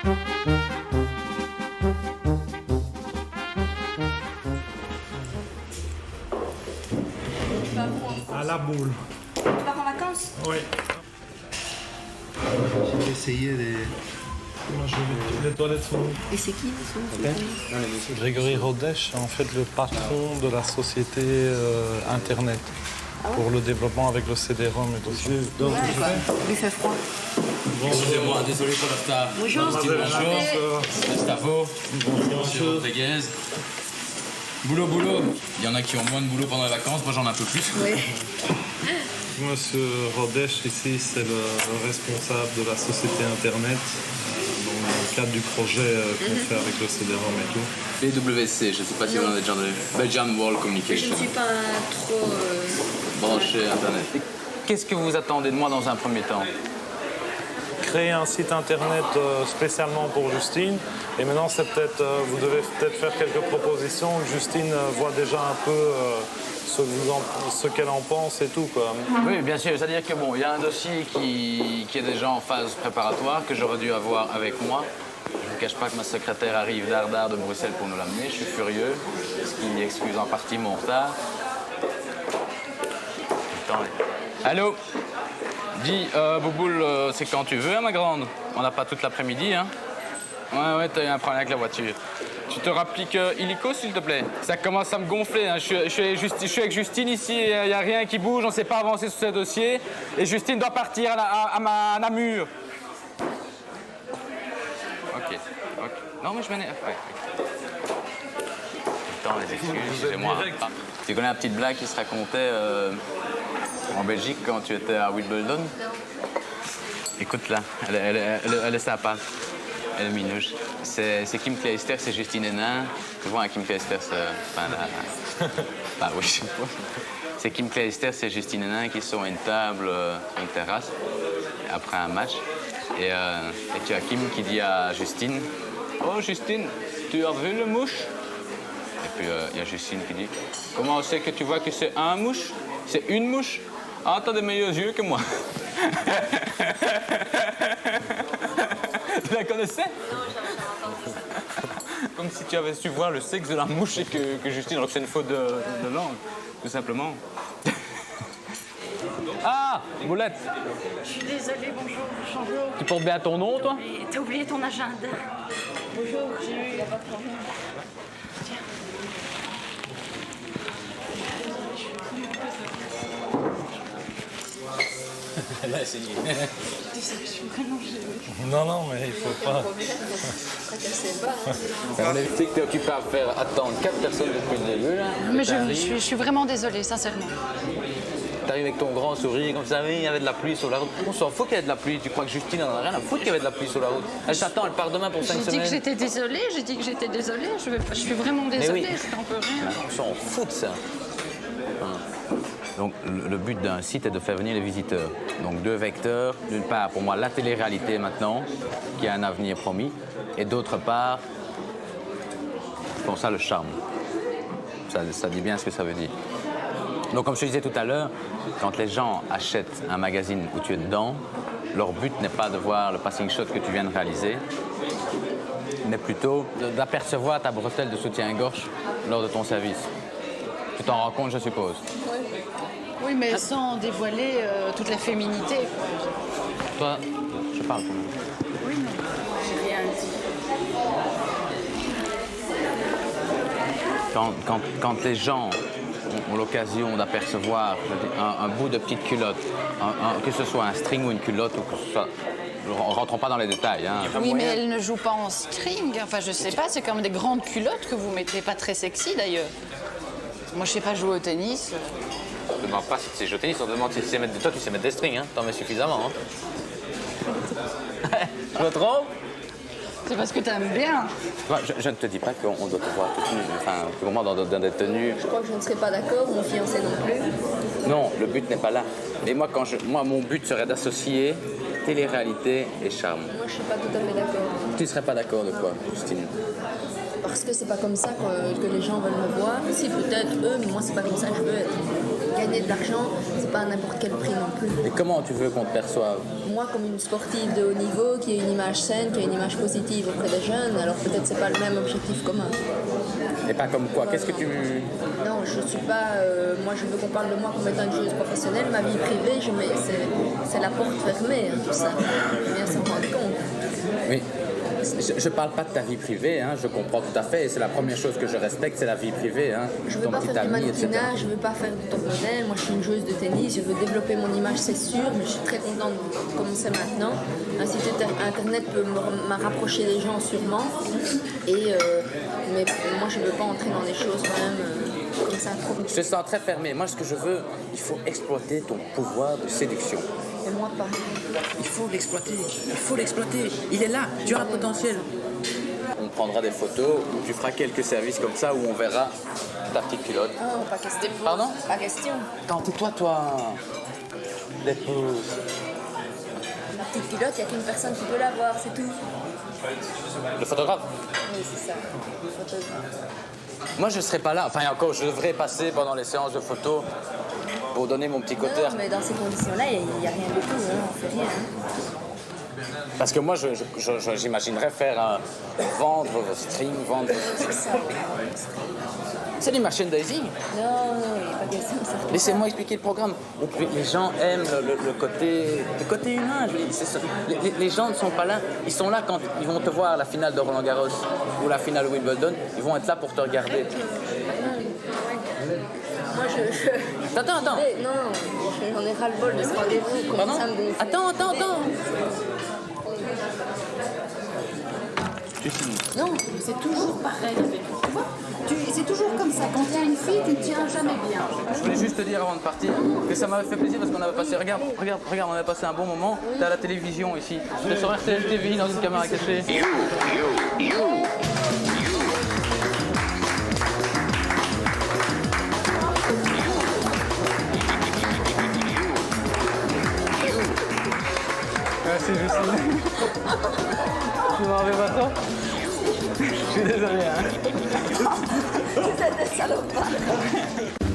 À la boule. Tu pars en vacances? Oui. J'ai essayé les... Moi, les toilettes sont... Et c'est qui Grégory Rodèche est en fait le patron de la société Internet pour le développement avec le CD-ROM et tout ça. Il fait froid. Excusez-moi, désolé pour le retard. Bonjour. Bonjour. Gustavo. Bonjour. Rodriguez. Boulot, boulot. Il y en a qui ont moins de boulot pendant les vacances, moi j'en ai un peu plus. Oui. Monsieur Rodèche, ici, c'est le responsable de la société Internet dans le cadre du projet qu'on fait avec le CD-ROM et tout. BWC, je ne sais pas si vous en avez déjà entendu. Belgian World Je Communication. ne suis pas trop... Branché Internet. Qu'est-ce que vous attendez de moi dans un premier temps? Créer un site Internet spécialement pour Justine. Et maintenant, c'est peut-être, vous devez peut-être faire quelques propositions. Justine voit déjà un peu ce qu'elle en pense et tout, quoi. Oui, bien sûr. C'est-à-dire que bon, il y a un dossier qui est déjà en phase préparatoire que j'aurais dû avoir avec moi. Je ne vous cache pas que ma secrétaire arrive d'Ardard de Bruxelles pour nous l'amener. Je suis furieux, ce qui excuse en partie mon retard. Attendez. Allô? Dis, Bouboule, c'est quand tu veux, hein, ma grande? On n'a pas toute l'après-midi, hein? Ouais, t'as eu un problème avec la voiture. Tu te rappliques illico, s'il te plaît? Ça commence à me gonfler, hein. Je suis avec Justine ici, il n'y a rien qui bouge, on ne sait pas avancer sur ce dossier. Et Justine doit partir à Namur. Ok. Non, mais je m'énerve. Ouais. Attends, les excuses, excusez-moi. Ah, tu connais la petite blague qui se racontait en Belgique quand tu étais à Wimbledon? Écoute là, elle est sympa. Elle est minouche. C'est Kim Clijsters, c'est Justine Hénin. Tu vois, Kim Clijsters, bah oui, je sais pas. C'est Kim Clijsters et Justine Hénin qui sont à une table, sur une terrasse, après un match. Et tu as Kim qui dit à Justine, « Oh Justine, tu as vu le mouche ?» Et puis il y a Justine qui dit, « Comment on sait que tu vois que c'est un mouche? C'est une mouche? Ah, t'as des meilleurs yeux que moi. » Tu la connaissais? Non, comme si tu avais su voir le sexe de la mouche et que Justine, alors que c'est une faute de langue, tout simplement. Ah, Boulette. Je suis désolée, bonjour. Tu portes bien ton nom, toi? T'as oublié ton agenda. Bonjour, j'ai eu, il n'y a pas de problème. Tiens. Là, c'est lié. Désolée, je suis vraiment gênée. Non, mais il faut pas. On est que tu es occupé à faire attendre 4 personnes depuis le début, là. Mais je suis vraiment désolée, sincèrement. T'arrives avec ton grand sourire, comme ça, oui, il y avait de la pluie sur la route. On s'en fout qu'il y ait de la pluie. Tu crois que Justine en a rien à foutre qu'il y avait de la pluie sur la route? Elle s'attend, elle part demain pour 5 J'ai semaines. dit que j'étais désolée, je suis vraiment désolée, oui. je n'en peux rien. On s'en fout de ça. Donc le but d'un site est de faire venir les visiteurs. Donc 2 vecteurs. D'une part, pour moi, la télé-réalité maintenant, qui a un avenir promis. Et d'autre part, pour ça, le charme. Ça dit bien ce que ça veut dire. Donc comme je te disais tout à l'heure, quand les gens achètent un magazine où tu es dedans, leur but n'est pas de voir le passing shot que tu viens de réaliser, mais plutôt d'apercevoir ta bretelle de soutien-gorge lors de ton service. Tu t'en rends compte, je suppose? Oui, mais sans dévoiler toute la féminité. Toi, je parle pour moi. Oui, non. J'ai rien dit. Quand les gens ont l'occasion d'apercevoir un bout de petite culotte, que ce soit un string ou une culotte, ou que ce soit... Rentrons pas dans les détails. Hein. Oui, mais elle ne joue pas en string. Enfin, je sais pas, c'est quand même des grandes culottes que vous mettez, pas très sexy d'ailleurs. Moi, je sais pas jouer au tennis. On ne demande pas si tu sais jouer au tennis, on demande si tu sais mettre... Toi, tu sais mettre des strings, hein. T'en mets suffisamment. Hein. Je me trompe? C'est parce que t'aimes bien. Je ne te dis pas qu'on doit te voir tout nu, enfin, vraiment dans des tenues. Je crois que je ne serais pas d'accord, mon fiancé non plus. Non, le but n'est pas là. Mais moi, mon but serait d'associer télé-réalité et charme. Moi, je ne suis pas tout à fait d'accord. Tu ne serais pas d'accord de quoi, Justine? parce que c'est pas comme ça que les gens veulent me voir. Si peut-être eux, mais moi c'est pas comme ça que je veux être. Gagner de l'argent, c'est pas à n'importe quel prix non plus. Et comment tu veux qu'on te perçoive? Moi, comme une sportive de haut niveau, qui a une image saine, qui a une image positive auprès des jeunes, alors peut-être c'est pas le même objectif commun. Et pas comme quoi? Qu'est-ce que tu... Non, je suis pas. Moi, je veux qu'on parle de moi comme étant une joueuse professionnelle. Ma vie privée, c'est la porte fermée, hein, tout ça. Faut bien s'en rendre compte. Oui. Je parle pas de ta vie privée, hein, je comprends tout à fait. Et c'est la première chose que je respecte, c'est la vie privée. Hein, je veux pas faire du mannequinat, je veux pas faire du top modèle. Moi, je suis une joueuse de tennis. Je veux développer mon image, c'est sûr, mais je suis très contente de commencer maintenant. Un site internet peut me rapprocher des gens sûrement. Mais moi, je veux pas entrer dans des choses quand même. Comme ça, trop. Je te sens très fermé. Moi, ce que je veux, il faut exploiter ton pouvoir de séduction. Et moi, pas. Il faut l'exploiter. Il faut l'exploiter. Il est là. Tu as un potentiel. On prendra des photos où tu feras quelques services comme ça où on verra ta petite culotte. Oh, pas question. Pardon? Pas question. Attends, tais-toi, toi. L'épouse. La petite culotte, il n'y a qu'une personne qui peut la voir, c'est tout. Le photographe? Oui, c'est ça. Le photographe. Moi, je ne serai pas là. Enfin, encore, je devrais passer pendant les séances de photos pour donner mon petit côté. Non, mais dans ces conditions-là, il n'y a rien du tout. Hein. On fait rien. Hein. Parce que moi, j'imaginerais faire vendre vos strings, vendre... C'est du merchandising. Non, il n'y a pas question. Laissez-moi expliquer le programme. Les gens aiment le côté humain. Les gens ne sont pas là. Ils sont là quand ils vont te voir à la finale de Roland Garros ou la finale de Wimbledon. Ils vont être là pour te regarder. Moi, Attends. Non, j'en ai ras-le-bol de ce rendez-vous. Pardon? Ça me gonfle. Attends. Non, c'est toujours pareil avec toi. Tu vois, c'est toujours comme ça. Quand tu as une fille, tu ne tiens jamais bien. Je voulais juste te dire avant de partir que ça m'avait fait plaisir parce qu'on avait passé, regarde, on avait passé un bon moment. T'es à la télévision ici. T'es sur RTL TV dans une caméra cachée. Merci Justine. Tu m'en veux pas toi? Je suis désolé hein. Vous êtes des salopards.